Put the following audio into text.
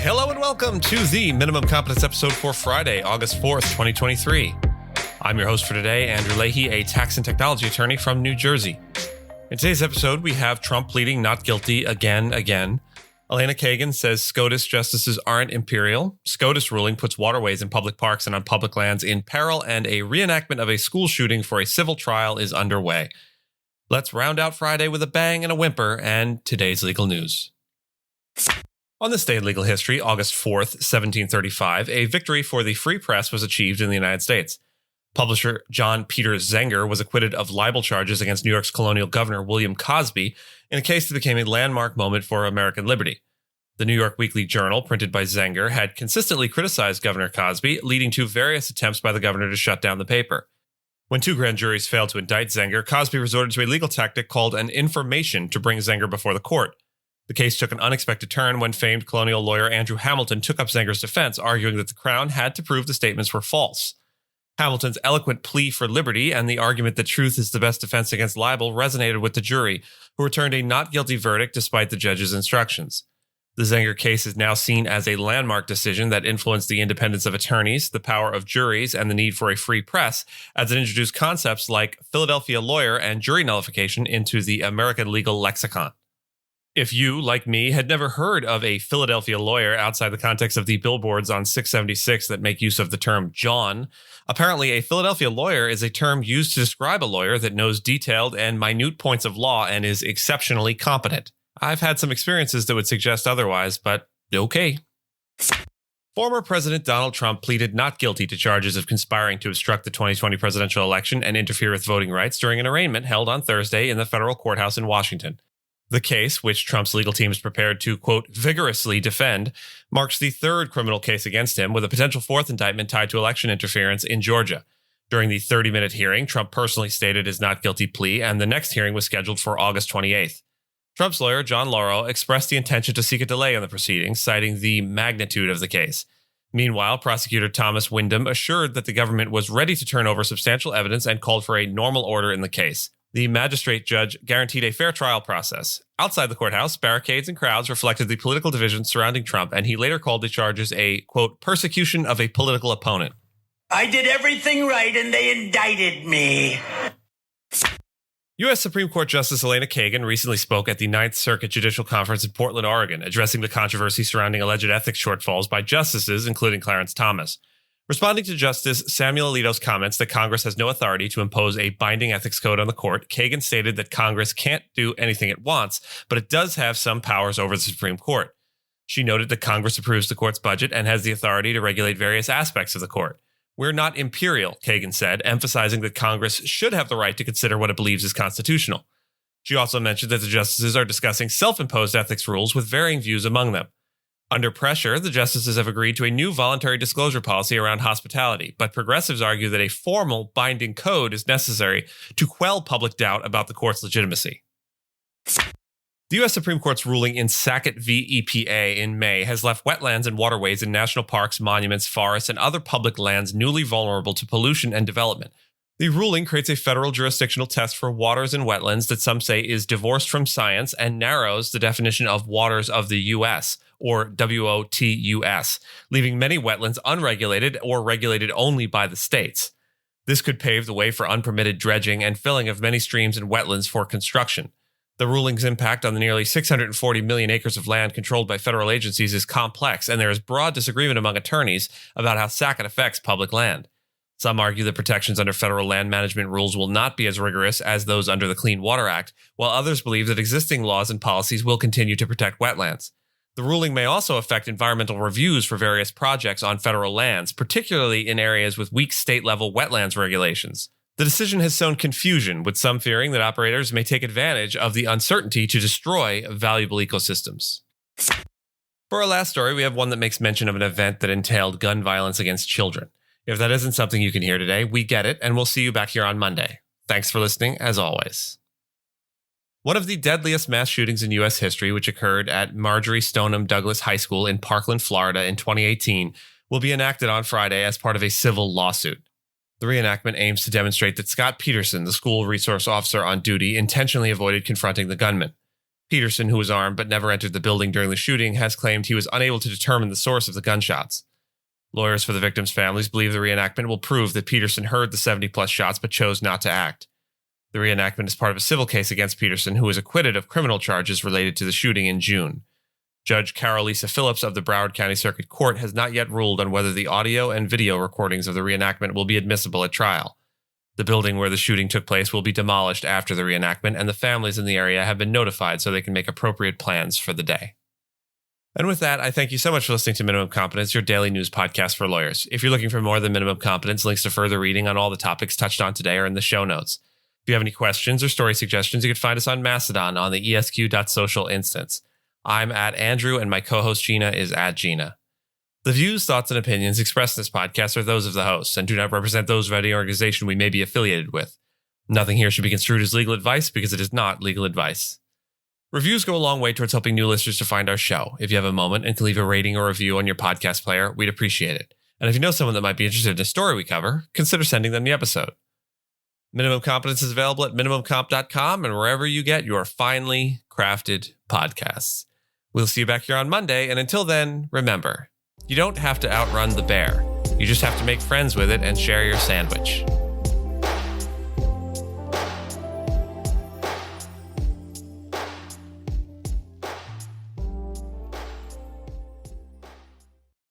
Hello and welcome to the Minimum Competence episode for Friday, August 4th, 2023. I'm your host for today, Andrew Leahy, a tax and technology attorney from New Jersey. In today's episode, we have Trump pleading not guilty again. Elena Kagan says SCOTUS justices aren't Imperial. SCOTUS ruling puts waterways in public parks and on public lands in peril, and a reenactment of a school shooting for a civil trial is underway. Let's round out Friday with a bang and a whimper and today's legal news. On this day in legal history, August 4th, 1735, a victory for the free press was achieved in the United States. Publisher John Peter Zenger was acquitted of libel charges against New York's colonial governor William Cosby in a case that became a landmark moment for American liberty. The New York Weekly Journal, printed by Zenger, had consistently criticized Governor Cosby, leading to various attempts by the governor to shut down the paper. When two grand juries failed to indict Zenger, Cosby resorted to a legal tactic called an information to bring Zenger before the court. The case took an unexpected turn when famed colonial lawyer Andrew Hamilton took up Zenger's defense, arguing that the Crown had to prove the statements were false. Hamilton's eloquent plea for liberty and the argument that truth is the best defense against libel resonated with the jury, who returned a not guilty verdict despite the judge's instructions. The Zenger case is now seen as a landmark decision that influenced the independence of attorneys, the power of juries, and the need for a free press, as it introduced concepts like Philadelphia lawyer and jury nullification into the American legal lexicon. If you, like me, had never heard of a Philadelphia lawyer outside the context of the billboards on 676 that make use of the term John, apparently a Philadelphia lawyer is a term used to describe a lawyer that knows detailed and minute points of law and is exceptionally competent. I've had some experiences that would suggest otherwise, but okay. Former President Donald Trump pleaded not guilty to charges of conspiring to obstruct the 2020 presidential election and interfere with voting rights during an arraignment held on Thursday in the federal courthouse in Washington. The case, which Trump's legal team is prepared to, quote, vigorously defend, marks the third criminal case against him, with a potential fourth indictment tied to election interference in Georgia. During the 30-minute hearing, Trump personally stated his not guilty plea, and the next hearing was scheduled for August 28th. Trump's lawyer, John Lauro, expressed the intention to seek a delay in the proceedings, citing the magnitude of the case. Meanwhile, prosecutor Thomas Windham assured that the government was ready to turn over substantial evidence and called for a normal order in the case. The magistrate judge guaranteed a fair trial process. Outside the courthouse, barricades and crowds reflected the political division surrounding Trump, and he later called the charges a, quote, persecution of a political opponent. I did everything right and they indicted me. U.S. Supreme Court Justice Elena Kagan recently spoke at the Ninth Circuit Judicial Conference in Portland, Oregon, addressing the controversy surrounding alleged ethics shortfalls by justices, including Clarence Thomas. Responding to Justice Samuel Alito's comments that Congress has no authority to impose a binding ethics code on the court, Kagan stated that Congress can't do anything it wants, but it does have some powers over the Supreme Court. She noted that Congress approves the court's budget and has the authority to regulate various aspects of the court. We're not imperial, Kagan said, emphasizing that Congress should have the right to consider what it believes is constitutional. She also mentioned that the justices are discussing self-imposed ethics rules with varying views among them. Under pressure, the justices have agreed to a new voluntary disclosure policy around hospitality, but progressives argue that a formal binding code is necessary to quell public doubt about the court's legitimacy. The U.S. Supreme Court's ruling in Sackett v. EPA in May has left wetlands and waterways in national parks, monuments, forests, and other public lands newly vulnerable to pollution and development. The ruling creates a federal jurisdictional test for waters and wetlands that some say is divorced from science and narrows the definition of waters of the U.S., or WOTUS, leaving many wetlands unregulated or regulated only by the states. This could pave the way for unpermitted dredging and filling of many streams and wetlands for construction. The ruling's impact on the nearly 640 million acres of land controlled by federal agencies is complex, and there is broad disagreement among attorneys about how Sackett affects public land. Some argue the protections under federal land management rules will not be as rigorous as those under the Clean Water Act, while others believe that existing laws and policies will continue to protect wetlands. The ruling may also affect environmental reviews for various projects on federal lands, particularly in areas with weak state-level wetlands regulations. The decision has sown confusion, with some fearing that operators may take advantage of the uncertainty to destroy valuable ecosystems. For our last story, we have one that makes mention of an event that entailed gun violence against children. If that isn't something you can hear today, we get it, and we'll see you back here on Monday. Thanks for listening, as always. One of the deadliest mass shootings in U.S. history, which occurred at Marjory Stoneman Douglas High School in Parkland, Florida in 2018, will be enacted on Friday as part of a civil lawsuit. The reenactment aims to demonstrate that Scott Peterson, the school resource officer on duty, intentionally avoided confronting the gunman. Peterson, who was armed but never entered the building during the shooting, has claimed he was unable to determine the source of the gunshots. Lawyers for the victims' families believe the reenactment will prove that Peterson heard the 70-plus shots but chose not to act. The reenactment is part of a civil case against Peterson, who was acquitted of criminal charges related to the shooting in June. Judge Carol Lisa Phillips of the Broward County Circuit Court has not yet ruled on whether the audio and video recordings of the reenactment will be admissible at trial. The building where the shooting took place will be demolished after the reenactment, and the families in the area have been notified so they can make appropriate plans for the day. And with that, I thank you so much for listening to Minimum Competence, your daily news podcast for lawyers. If you're looking for more than Minimum Competence, links to further reading on all the topics touched on today are in the show notes. If you have any questions or story suggestions, you can find us on Mastodon on the esq.social instance. I'm at Andrew, and my co-host Gina is at Gina. The views, thoughts, and opinions expressed in this podcast are those of the hosts and do not represent those of any organization we may be affiliated with. Nothing here should be construed as legal advice because it is not legal advice. Reviews go a long way towards helping new listeners to find our show. If you have a moment and can leave a rating or review on your podcast player, we'd appreciate it. And if you know someone that might be interested in a story we cover, consider sending them the episode. Minimum Competence is available at minimumcomp.com and wherever you get your finely crafted podcasts. We'll see you back here on Monday, and until then, remember, you don't have to outrun the bear. You just have to make friends with it and share your sandwich.